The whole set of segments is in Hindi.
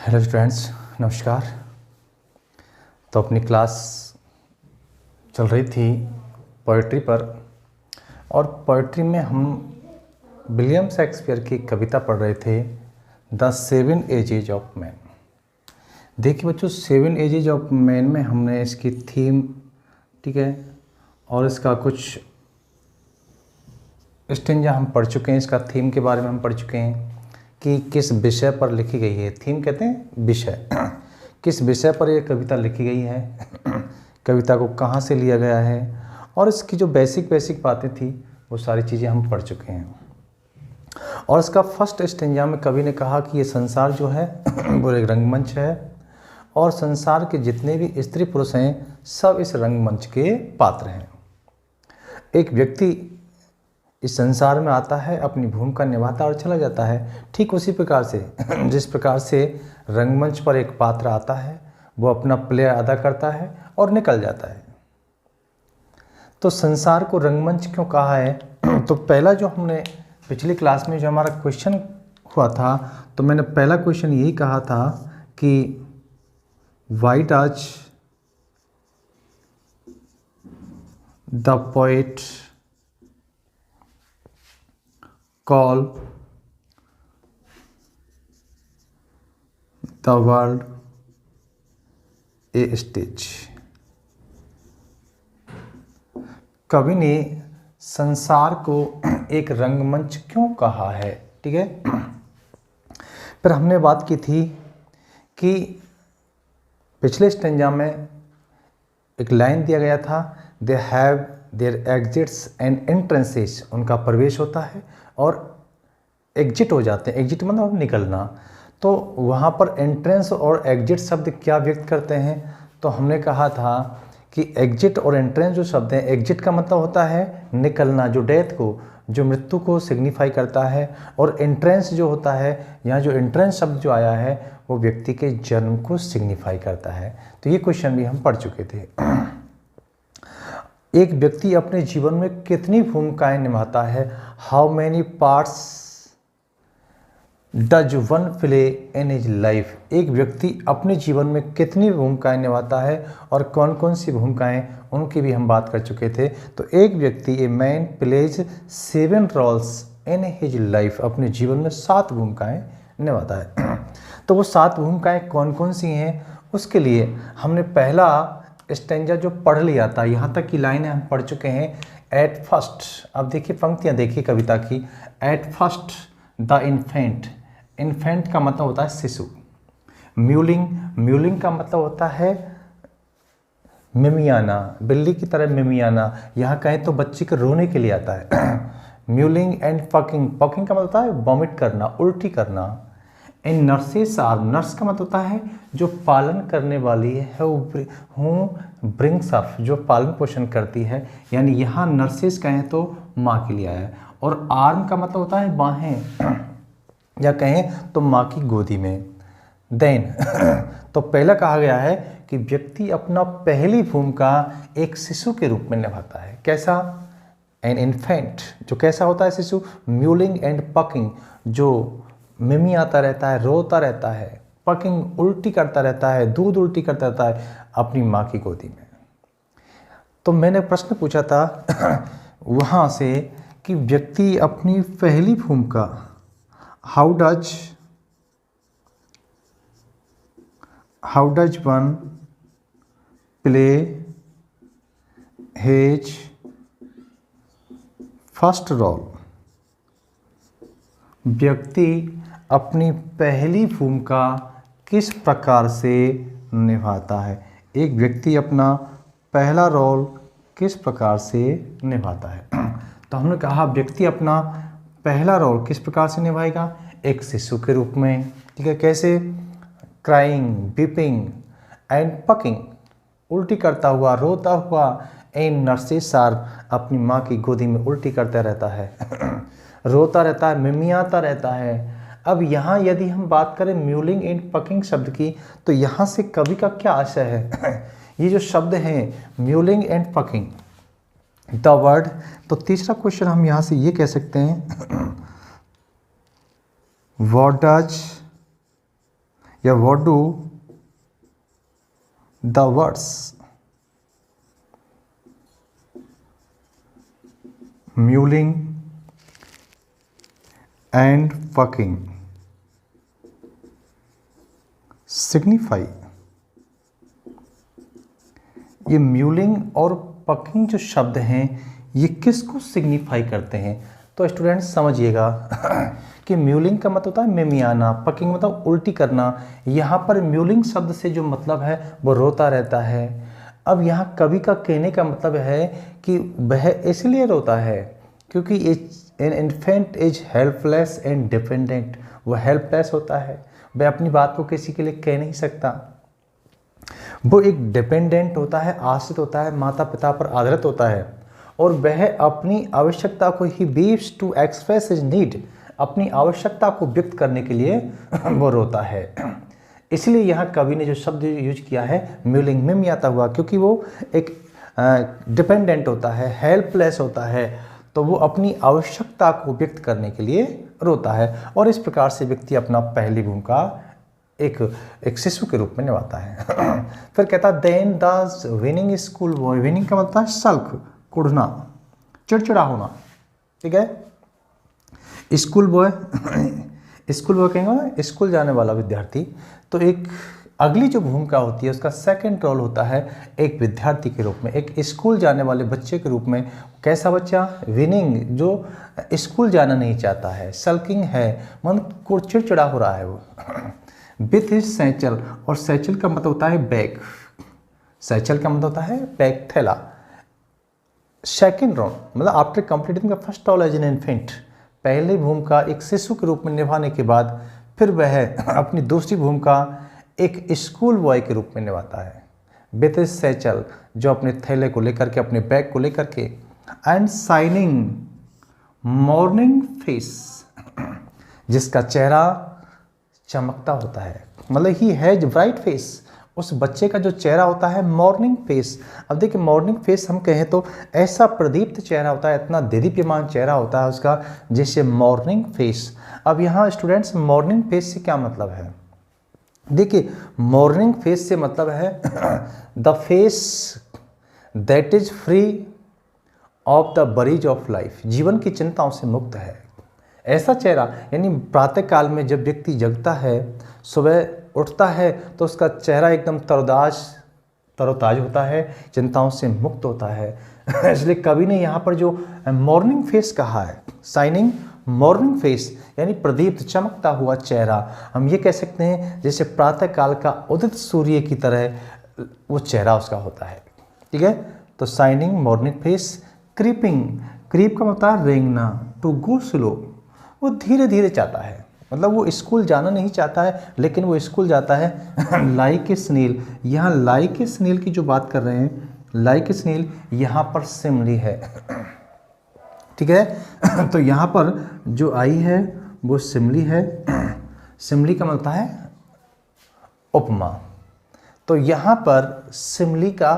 हेलो स्टूडेंट्स, नमस्कार। तो अपनी क्लास चल रही थी पोइट्री पर, और पोइट्री में हम विलियम शेक्सपियर की कविता पढ़ रहे थे द 7 एजेज ऑफ मैन। देखिए बच्चों, 7 एजेज ऑफ मैन में हमने इसकी थीम, ठीक है, और इसका कुछ स्टेंजा हम पढ़ चुके हैं। इसका थीम के बारे में हम पढ़ चुके हैं कि किस विषय पर लिखी गई है। थीम कहते हैं विषय। किस विषय पर यह कविता लिखी गई है, कविता को कहाँ से लिया गया है, और इसकी जो बेसिक बातें थी वो सारी चीज़ें हम पढ़ चुके हैं। और इसका फर्स्ट स्टेंजा में कवि ने कहा कि ये संसार जो है वो एक रंगमंच है, और संसार के जितने भी स्त्री पुरुष हैं सब इस रंगमंच के पात्र हैं। एक व्यक्ति इस संसार में आता है, अपनी भूमिका निभाता और चला जाता है। ठीक उसी प्रकार से जिस प्रकार से रंगमंच पर एक पात्र आता है, वो अपना प्ले अदा करता है और निकल जाता है। तो संसार को रंगमंच क्यों कहा है? तो पहला जो हमने पिछली क्लास में जो हमारा क्वेश्चन हुआ था, तो मैंने पहला क्वेश्चन यही कहा था कि why does the poet call the world a stage। कवि ने संसार को एक रंगमंच क्यों कहा है? ठीक है। फिर हमने बात की थी कि पिछले स्टेंजा में एक लाइन दिया गया था, they have their exits and entrances. उनका प्रवेश होता है और एग्जिट हो जाते हैं। एग्जिट मतलब निकलना। तो वहाँ पर एंट्रेंस और एग्जिट शब्द क्या व्यक्त करते हैं? तो हमने कहा था कि एग्जिट और एंट्रेंस जो शब्द हैं, एग्जिट का मतलब होता है निकलना, जो डेथ को, जो मृत्यु को सिग्निफाई करता है, और एंट्रेंस जो होता है, यहाँ जो एंट्रेंस शब्द जो आया है वो व्यक्ति के जन्म को सिग्निफाई करता है। तो ये क्वेश्चन भी हम पढ़ चुके थे। एक व्यक्ति अपने जीवन में कितनी भूमिकाएं निभाता है? How many parts does one play in his life. एक व्यक्ति अपने जीवन में कितनी भूमिकाएं निभाता है और कौन कौन सी भूमिकाएं, उनकी भी हम बात कर चुके थे। तो एक व्यक्ति, a man plays 7 roles in his life, अपने जीवन में 7 भूमिकाएं निभाता है। तो वो 7 भूमिकाएं कौन कौन सी हैं, उसके लिए हमने पहला स्टेंजा जो पढ़ लिया था, यहाँ तक की लाइनें हम पढ़ चुके हैं। एट फर्स्ट, अब देखिए पंक्तियाँ देखिए कविता की। At first the infant, infant का मतलब होता है शिशु। म्यूलिंग, म्यूलिंग का मतलब होता है मिमियाना, बिल्ली की तरह मिमियाना। यहाँ कहें तो बच्चे के रोने के लिए आता है। म्यूलिंग एंड पकिंग, पकिंग का मतलब होता है वॉमिट करना, उल्टी करना। इन नर्सेस आर, नर्स का मतलब होता है जो पालन करने वाली है, हूँ ब्रिंग्स अप, जो पालन पोषण करती है। यानी यहाँ नर्सेस कहें तो माँ के लिए आया है। और आर्म का मतलब होता है बाहें, या कहें तो माँ की गोदी में। देन तो पहला कहा गया है कि व्यक्ति अपना पहली भूमिका एक शिशु के रूप में निभाता है। कैसा? एन इन्फेंट, जो कैसा होता है शिशु? म्यूलिंग एंड पकिंग, जो मिमी आता रहता है, रोता रहता है, पकिंग उल्टी करता रहता है, दूध उल्टी करता रहता है अपनी माँ की गोदी में। तो मैंने प्रश्न पूछा था वहाँ से कि व्यक्ति अपनी पहली भूमिका, how does one play his first role. व्यक्ति अपनी पहली भूमिका किस प्रकार से निभाता है? एक व्यक्ति अपना पहला रोल किस प्रकार से निभाता है? तो हमने कहा व्यक्ति अपना पहला रोल किस प्रकार से निभाएगा? एक शिशु के रूप में। ठीक है, कैसे? क्राइंग, बीपिंग एंड पकिंग, उल्टी करता हुआ, रोता हुआ। एन नर्सेस आर, अपनी माँ की गोदी में उल्टी करता रहता है, रोता रहता है, मिमियाता रहता है। अब यहाँ यदि हम बात करें म्यूलिंग एंड पकिंग शब्द की, तो यहाँ से कवि का क्या आशय है? ये जो शब्द हैं mewling and packing, the word, तो तीसरा क्वेश्चन हम यहाँ से ये कह सकते हैं, व्हाट डज, या what do the words mewling and fucking signify. ये म्यूलिंग और पकिंग जो शब्द हैं ये किसको सिग्निफाई करते हैं? तो स्टूडेंट्स समझिएगा कि म्यूलिंग का मतलब होता है मिमियाना, पकिंग मतलब उल्टी करना। यहाँ पर म्यूलिंग शब्द से जो मतलब है वो रोता रहता है। अब यहाँ कवि का कहने का मतलब है कि वह इसलिए रोता है क्योंकि an infant is helpless and dependent. वह हेल्पलेस होता है, वह अपनी बात को किसी के लिए कह नहीं सकता। वो एक डिपेंडेंट होता है, आश्रित होता है, माता पिता पर आधारित होता है, और वह अपनी आवश्यकता को ही weaves to express his need, अपनी आवश्यकता को व्यक्त करने के लिए वो रोता है। इसलिए यहाँ कवि ने जो शब्द यूज किया है म्यूलिंग, मिमियाता हुआ, क्योंकि वो एक डिपेंडेंट होता है, हेल्पलेस होता है, तो वो अपनी आवश्यकता को व्यक्त करने के लिए रोता है। और इस प्रकार से व्यक्ति अपना पहली भूमिका एक शिशु के रूप में निभाता है। फिर कहता then the whining school boy, whining का मतलब है सल्क, कुढ़ना, चिड़चिड़ा होना, ठीक है। स्कूल बॉय कहेंगे स्कूल जाने वाला विद्यार्थी। तो एक अगली जो भूमिका होती है उसका सेकंड रोल होता है एक विद्यार्थी के रूप में, एक स्कूल जाने वाले बच्चे के रूप में। कैसा बच्चा? विनिंग, जो स्कूल जाना नहीं चाहता है, सल्किंग है, मन को चिड़चिड़ा हो रहा है वो। विथ हिज सैचल, और सैचल का मतलब होता है बैग, सैचल का मतलब होता है बैग, थैला। सेकेंड राउंड मतलब after completing the first role as an infant, पहली भूमिका एक शिशु के रूप में निभाने के बाद फिर वह अपनी दूसरी भूमिका एक स्कूल बॉय के रूप में निभाता है। विथ हिज सैचल, जो अपने थैले को लेकर के, अपने बैग को लेकर के, एंड शाइनिंग मॉर्निंग फेस, जिसका चेहरा चमकता होता है, मतलब ही हैज ब्राइट फेस, उस बच्चे का जो चेहरा होता है मॉर्निंग फेस। अब देखिए मॉर्निंग फेस हम कहें तो ऐसा प्रदीप्त चेहरा होता है, इतना देदीप्यमान चेहरा होता है उसका, जैसे मॉर्निंग फेस। अब यहाँ स्टूडेंट्स मॉर्निंग फेस से क्या मतलब है? देखिए मॉर्निंग फेस से मतलब है the face that is free of the worries of life, जीवन की चिंताओं से मुक्त है, ऐसा चेहरा। यानी प्रातः काल में जब व्यक्ति जगता है, सुबह उठता है, तो उसका चेहरा एकदम तरोताज होता है, चिंताओं से मुक्त होता है। इसलिए कवि ने यहाँ पर जो मॉर्निंग फेस कहा है, शाइनिंग मॉर्निंग फेस, यानी प्रदीप्त चमकता हुआ चेहरा, हम ये कह सकते हैं जैसे प्रातः काल का उदित सूर्य की तरह वो चेहरा उसका होता है, ठीक है। तो shining morning face. Creeping, creep का मतलब है रेंगना, टू गो स्लो, वो धीरे धीरे चाहता है, मतलब वो स्कूल जाना नहीं चाहता है लेकिन वो स्कूल जाता है। लाइक ए स्नेल, यहाँ लाइक ए स्नेल की जो बात कर रहे हैं, लाइक ए स्नेल यहाँ पर सिमली है, ठीक है। तो यहाँ पर जो आई है वो सिमली है, सिमली का मतलब है उपमा। तो यहाँ पर सिमली का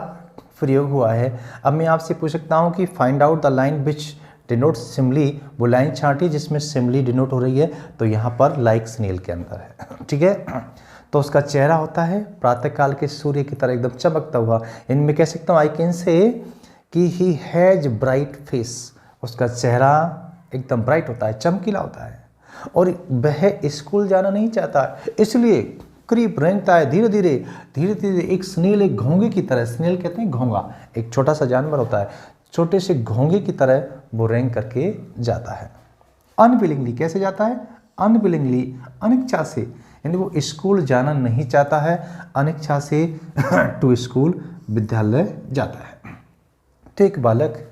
प्रयोग हुआ है। अब मैं आपसे पूछ सकता हूँ कि find out the line which denote simile, वो लाइन छांटी जिसमें सिमली डिनोट हो रही है, तो यहाँ पर लाइक स्नेल के अंदर है, ठीक है। तो उसका चेहरा होता है प्रातःकाल के सूर्य की तरह एकदम चमकता हुआ। इनमें कह सकता हूँ आई कैन से कि ही हैज ब्राइट फेस, उसका चेहरा एकदम ब्राइट होता है, चमकीला होता है, और वह स्कूल जाना नहीं चाहता, इसलिए क्रीप रेंगता है धीरे धीरे धीरे धीरे, एक स्नेल, एक घोंगे की तरह, स्नेल कहते हैं घोंगा, एक छोटा सा जानवर होता है, छोटे से घोंगे की तरह वो रेंग करके जाता है। अनविलिंगली कैसे जाता है? अनविलिंगली, अनिच्छा से, यानी वो स्कूल जाना नहीं चाहता है, अनिच्छा से टू स्कूल, विद्यालय जाता है। तो एक बालक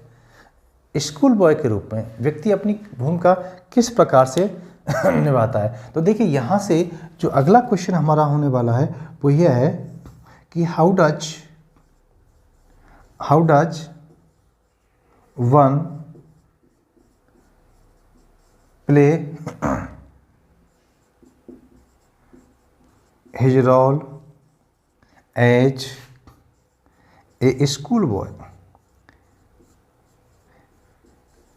स्कूल बॉय के रूप में व्यक्ति अपनी भूमिका किस प्रकार से निभाता है? तो देखिए यहाँ से जो अगला क्वेश्चन हमारा होने वाला है वो यह है कि how does one play his role as a school boy,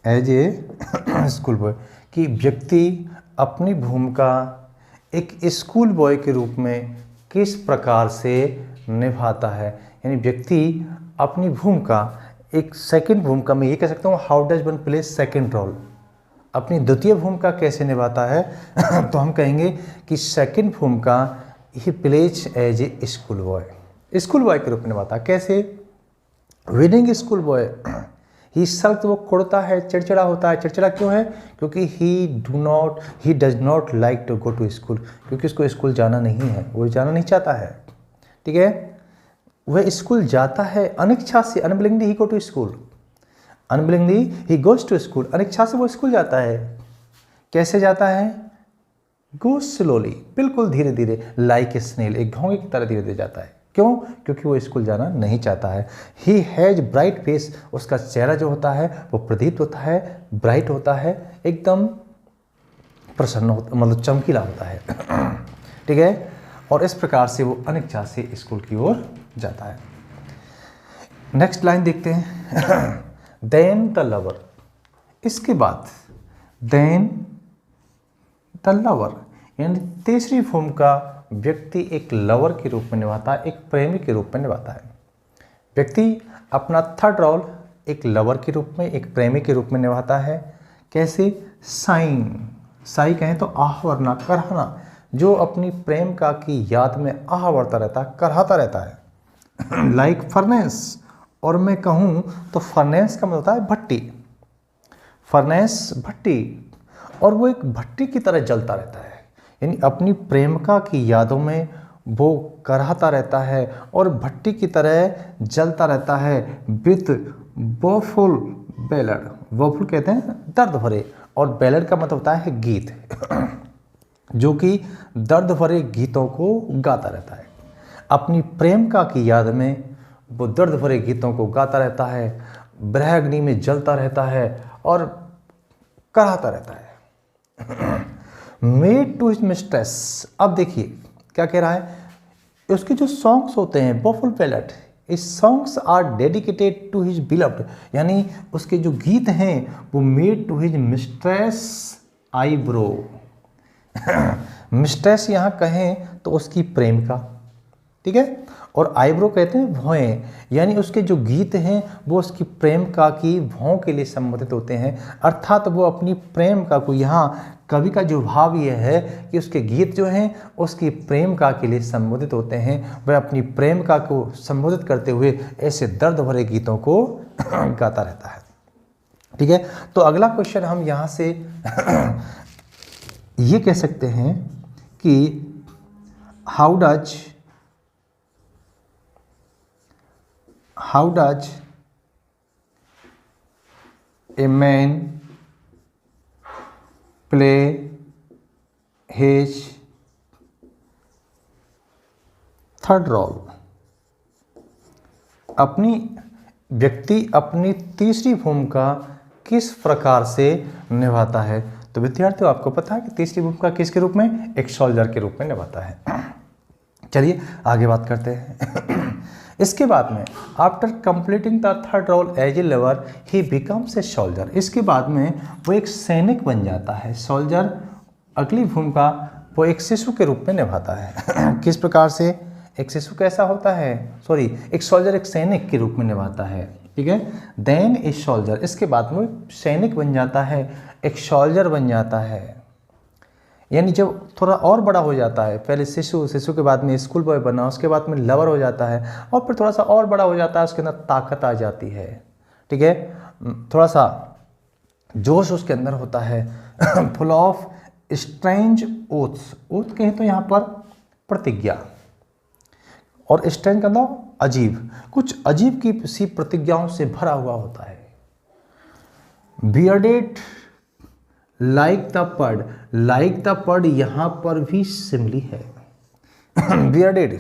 as a school boy, कि व्यक्ति अपनी भूमिका एक स्कूल बॉय के रूप में किस प्रकार से निभाता है। यानी व्यक्ति अपनी भूमिका एक सेकंड भूमिका में, ये कह सकता हूँ how does one play second role, अपनी द्वितीय भूमिका कैसे निभाता है तो हम कहेंगे कि सेकंड भूमिका ही plays as a school boy के रूप में निभाता है। कैसे? विनिंग स्कूल बॉय ही सख्त, वो कुड़ता है, चिड़चिड़ा होता है। चिड़चिड़ा क्यों है? क्योंकि he does not like to go to school, क्योंकि उसको स्कूल जाना नहीं है, वो जाना नहीं चाहता है। ठीक है, वह स्कूल जाता है अनिच्छा से, unwillingly he go to school, unwillingly he goes to school, अनिच्छा से वो स्कूल जाता है। कैसे जाता है? गो स्लोली, बिल्कुल धीरे धीरे, लाइक ए स्नेल, एक घोंगे की तरह धीरे धीरे जाता है। क्यों? क्योंकि वो स्कूल जाना नहीं चाहता है। ही हैज ब्राइट फेस, उसका चेहरा जो होता है वो प्रदीप्त होता है, ब्राइट होता है, एकदम प्रसन्न होता, मतलब चमकीला होता है। ठीक है, और इस प्रकार से वो अनिच्छा से स्कूल की ओर जाता है। नेक्स्ट लाइन देखते हैं। देन द लवर, इसके बाद देन द लवर, यानी तीसरी भूमिका व्यक्ति एक लवर के रूप में निभाता है, एक प्रेमी के रूप में निभाता है। व्यक्ति अपना थर्ड रोल एक लवर के रूप में, एक प्रेमी के रूप में निभाता है। कैसे? साई कहें तो आहवरना, कराहना, जो अपनी प्रेम का की याद में आहवरता रहता है, कराहता रहता है। लाइक फर्नेस, और मैं कहूँ तो फर्नेस का मतलब होता है भट्टी, फर्नेस भट्टी, और वो एक भट्टी की तरह जलता रहता है। यानी अपनी प्रेमिका की यादों में वो कराहता रहता है और भट्टी की तरह जलता रहता है। विथ वोफुल बैलड, वोफुल कहते हैं दर्द भरे, और बैलड का मतलब होता है गीत, जो कि दर्द भरे गीतों को गाता रहता है। अपनी प्रेमिका की याद में वो दर्द भरे गीतों को गाता रहता है, ब्रह्माग्नि में जलता रहता है और कराहता रहता है। मेड टू हिज मिस्ट्रेस, अब देखिए क्या कह रहा है, उसके जो सॉन्ग्स होते हैं woeful ballad, his songs are dedicated to his beloved, यानी उसके जो गीत हैं वो made to his mistress eyebrow. Mistress यहाँ कहें तो उसकी प्रेमिका, ठीक है, और आईब्रो कहते हैं भौएं, यानी उसके जो गीत हैं वो उसकी प्रेमिका की भौं के लिए संबोधित होते हैं। अर्थात वो अपनी प्रेमिका को, यहाँ कवि का जो भाव ये है कि उसके गीत जो हैं उसकी प्रेमिका के लिए संबोधित होते हैं। वह अपनी प्रेमिका को संबोधित करते हुए ऐसे दर्द भरे गीतों को गाता रहता है। ठीक है, तो अगला क्वेश्चन हम यहाँ से ये कह सकते हैं कि how does a man play his third role, व्यक्ति अपनी तीसरी भूमिका किस प्रकार से निभाता है। तो विद्यार्थियों, आपको पता है कि तीसरी भूमिका किसके रूप में? एक सोल्जर के रूप में निभाता है। चलिए आगे बात करते हैं। इसके बाद में after completing the third role as a lover he becomes a soldier, इसके बाद में वो एक सैनिक बन जाता है। सोल्जर अगली भूमिका वो एक शिशु के रूप में निभाता है। किस प्रकार से? एक शिशु कैसा होता है, एक सोल्जर एक सैनिक के रूप में निभाता है। ठीक है, देन ए सोल्जर, इसके बाद में सैनिक बन जाता है, एक सोल्जर बन जाता है। यानी जब थोड़ा और बड़ा हो जाता है, पहले शिशु के बाद में स्कूल बॉय बना, उसके बाद में लवर हो जाता है, और फिर थोड़ा सा और बड़ा हो जाता है, उसके अंदर ताकत आ जाती है। ठीक है, थोड़ा सा जोश उसके अंदर होता है। Full of strange oaths, oath कहें तो यहाँ पर प्रतिज्ञा, और स्ट्रेंज का मतलब अजीब, कुछ अजीब की सी प्रतिज्ञाओं से भरा हुआ होता है। बियर्डेड लाइक द पर्ड यहाँ पर भी सिमली है। बियर्डेड,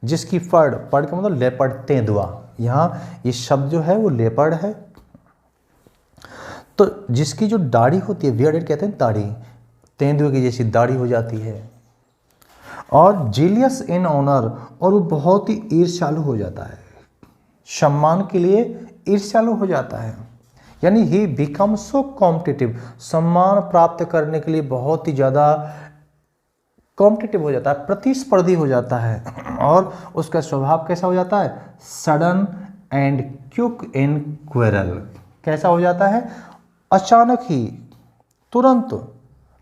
जिसकी पर्ड का मतलब लेपर्ड, तेंदुआ, यहाँ ये शब्द जो है वो लेपर्ड है। तो जिसकी जो दाढ़ी होती है, बियर्डेड कहते हैं दाढ़ी, तेंदुए की जैसी दाढ़ी हो जाती है। और जीलियस इन ऑनर, और वो बहुत ही ईर्ष्यालु हो जाता है, सम्मान के लिए ईर्ष्यालु हो जाता है। यानी ही बिकम सो कॉम्पिटिटिव, सम्मान प्राप्त करने के लिए बहुत ही ज़्यादा कॉम्पिटिटिव हो जाता है, प्रतिस्पर्धी हो जाता है, और उसका स्वभाव कैसा हो जाता है, sudden and quick in quarrel. कैसा हो जाता है, अचानक ही, तुरंत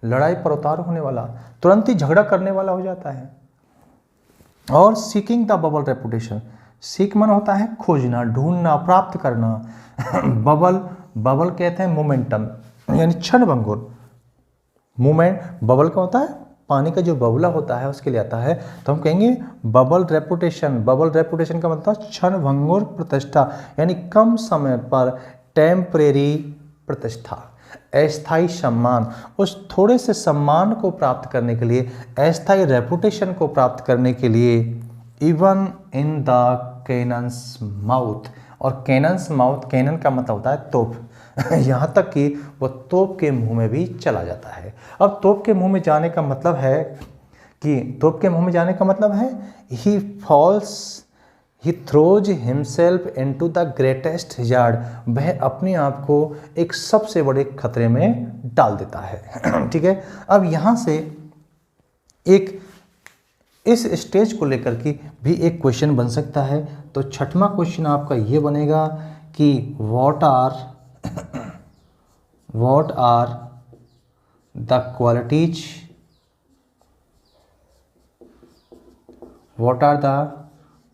लड़ाई पर उतार होने वाला, तुरंत ही झगड़ा करने वाला हो जाता है। और seeking the bubble reputation, seek मन होता है खोजना, ढूंढना, प्राप्त करना। बबल, बबल कहते हैं मोमेंटम, यानी क्षण भंगुर। मूवमेंट, बबल का होता है पानी का जो बबला होता है उसके लिए आता है, तो हम कहेंगे बबल रेपुटेशन। बबल रेपुटेशन का मतलब क्षण भंगुर प्रतिष्ठा, यानी कम समय पर टेम्परेरी प्रतिष्ठा, अस्थायी सम्मान। उस थोड़े से सम्मान को प्राप्त करने के लिए, अस्थायी रेपुटेशन को प्राप्त करने के लिए, even in the cannon's mouth. और कैनन्स माउथ, कैनन का मतलब होता है तोप, यहाँ तक कि वह तोप के मुंह में भी चला जाता है। अब तोप के मुंह में जाने का मतलब है कि, तोप के मुंह में जाने का मतलब है he falls, he throws himself into the greatest yard, वह अपने आप को एक सबसे बड़े खतरे में डाल देता है। ठीक है, अब यहाँ से एक इस स्टेज को लेकर के भी एक क्वेश्चन बन सकता है। तो छठवां क्वेश्चन आपका ये बनेगा कि what are the qualities, what are the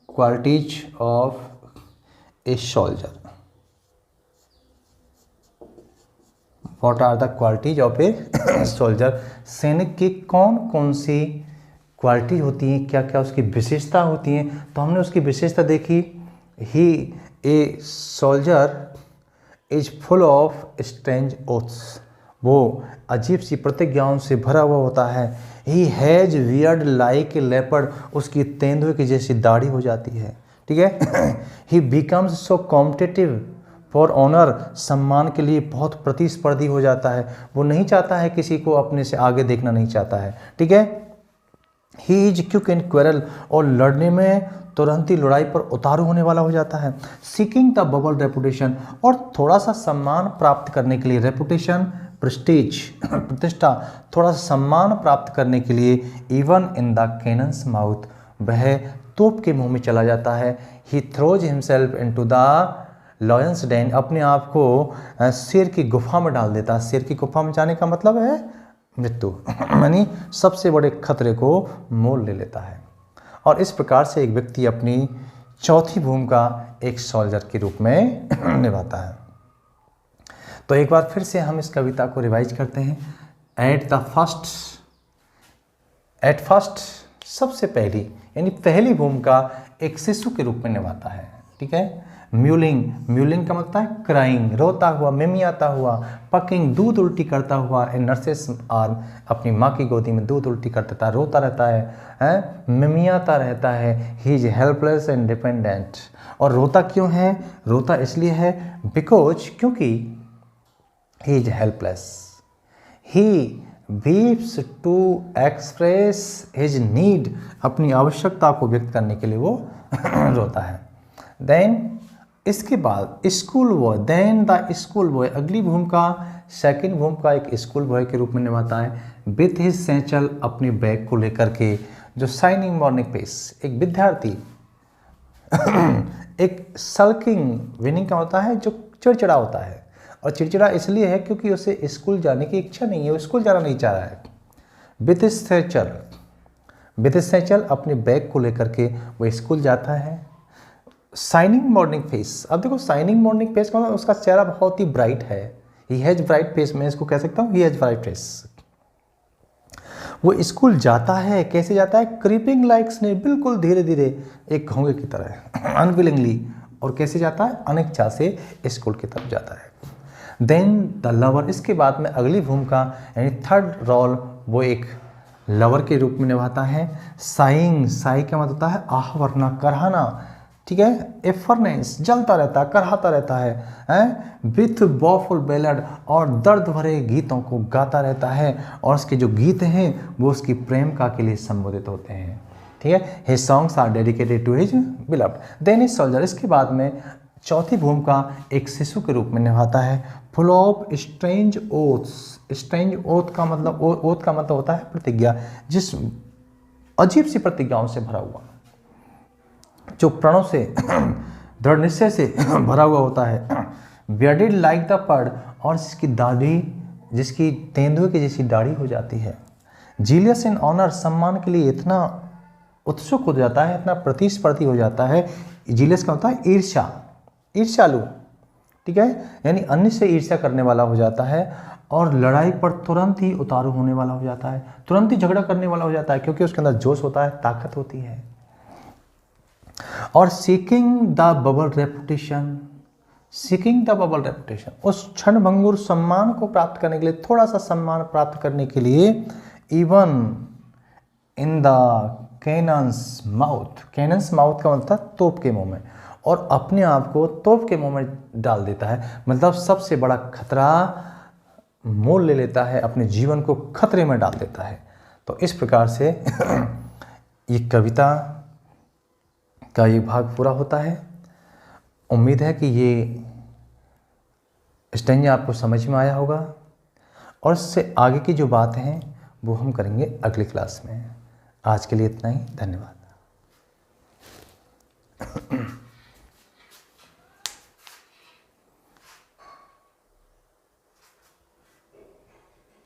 qualities of a soldier, what are the qualities of a soldier. सैनिक की कौन कौन सी क्वालिटी होती हैं, क्या क्या उसकी विशेषता होती हैं। तो हमने उसकी विशेषता देखी, he a soldier is full of strange oaths, वो अजीब सी प्रतिज्ञाओं से भरा हुआ होता है। He has weird like a leopard, उसकी तेंदुए की जैसी दाढ़ी हो जाती है। ठीक है, he becomes so competitive for honour, सम्मान के लिए बहुत प्रतिस्पर्धी हो जाता है। वो नहीं चाहता है किसी को अपने से आगे देखना नहीं चाहता है। ठीक है, he is quick in quarrel, और लड़ने में तुरंत ही लड़ाई पर उतारू होने वाला हो जाता है। सीकिंग द बबल रेपुटेशन, और थोड़ा सा सम्मान प्राप्त करने के लिए, रेपुटेशन प्रेस्टीज प्रतिष्ठा, थोड़ा सा सम्मान प्राप्त करने के लिए, even in the cannon's mouth, वह तोप के मुंह में चला जाता है। He throws himself into the lion's den, अपने आप को शेर की गुफा में डाल देता है। शेर की गुफा में जाने का मतलब है मृत्यु, यानी सबसे बड़े खतरे को मोल ले लेता है। और इस प्रकार से एक व्यक्ति अपनी चौथी भूमिका एक सोल्जर के रूप में निभाता है। तो एक बार फिर से हम इस कविता को रिवाइज करते हैं। एट फर्स्ट, सबसे पहली, यानी पहली भूमिका एक शिशु के रूप में निभाता है। ठीक है, म्यूलिंग का मतलब है क्राइंग, रोता हुआ, मिमियाता हुआ। पकिंग, दूध उल्टी करता हुआ। इन नर्सेस आर्म, अपनी माँ की गोदी में दूध उल्टी कर देता है, रोता रहता है, मिमियाता रहता है। He is helpless and dependent, और रोता क्यों है, रोता इसलिए है बिकॉज, क्योंकि he is helpless. He weeps to express his need, अपनी आवश्यकता को व्यक्त करने के लिए वो रोता है। देन इसके बाद school boy, then the school boy, अगली भूमिका, सेकंड भूमिका एक स्कूल बॉय के रूप में निभाता है। विथ हिज सैचल, अपनी बैग को लेकर के। जो शाइनिंग मॉर्निंग पेस, एक विद्यार्थी एक सल्किंग, विनिंग का होता है जो चिड़चिड़ा होता है, और चिड़चिड़ा इसलिए है क्योंकि उसे स्कूल जाने की इच्छा नहीं है, वो स्कूल जाना नहीं चाह रहा है। विथ हिज सैचल, अपने बैग को लेकर के वो स्कूल जाता है। शाइनिंग मॉर्निंग फेस, अब देखो शाइनिंग मॉर्निंग फेस का, उसका चेहरा बहुत ही ब्राइट है। ही हैज ब्राइट फेस, मैं इसको कह सकता हूँ ही हैज ब्राइट फेस। वो स्कूल जाता है, कैसे जाता है, क्रीपिंग लाइक स्नेक, बिल्कुल धीरे धीरे, एक घोंगे की तरह, अनविलिंगली। और कैसे जाता है, अनिच्छा से स्कूल की तरफ जाता है। देन द लवर, इसके बाद में अगली भूमिका यानी थर्ड रोल वो एक लवर के रूप में निभाता है। साई का मतलब होता है आह वरना, कराहना। ठीक है, ए फर्नेस, जलता रहता है, कराहता रहता है, विथ बॉफुल बैलड, और दर्द भरे गीतों को गाता रहता है। और उसके जो गीत हैं वो उसकी प्रेमिका के लिए संबोधित होते हैं। ठीक है, his songs are dedicated to his beloved. Then his soldier, इसके बाद में चौथी भूमिका एक शिशु के रूप में निभाता है। Full of strange oaths, strange oath का मतलब, ओथ का मतलब होता है प्रतिज्ञा। जिस अजीब सी प्रतिज्ञाओं से भरा हुआ, जो प्रणों से दृढ़ निश्चय से भरा हुआ होता है। बियर्डेड लाइक द पर्ड, और जिसकी दाढ़ी, जिसकी तेंदुए की जैसी दाढ़ी हो जाती है। जीलियस इन ऑनर, सम्मान के लिए इतना उत्सुक हो जाता है, इतना प्रतिस्पर्धी हो जाता है। जीलियस का होता है ईर्ष्या, ईर्ष्यालु, ठीक है, यानी अन्य से ईर्ष्या करने वाला हो जाता है, और लड़ाई पर तुरंत ही उतारू होने वाला हो जाता है, तुरंत ही झगड़ा करने वाला हो जाता है, क्योंकि उसके अंदर जोश होता है, ताकत होती है। और seeking the bubble reputation, seeking the bubble reputation, उस क्षणभंगुर सम्मान को प्राप्त करने के लिए, थोड़ा सा सम्मान प्राप्त करने के लिए, even in the cannon's mouth, cannons mouth का मतलब तोप के मुंह में, और अपने आप को तोप के मुंह में डाल देता है, मतलब सबसे बड़ा खतरा मोल ले लेता है, अपने जीवन को खतरे में डाल देता है। तो इस प्रकार से ये कविता का ये भाग पूरा होता है। उम्मीद है कि ये स्टैंजा आपको समझ में आया होगा, और इससे आगे की जो बातें हैं वो हम करेंगे अगली क्लास में। आज के लिए इतना ही, धन्यवाद।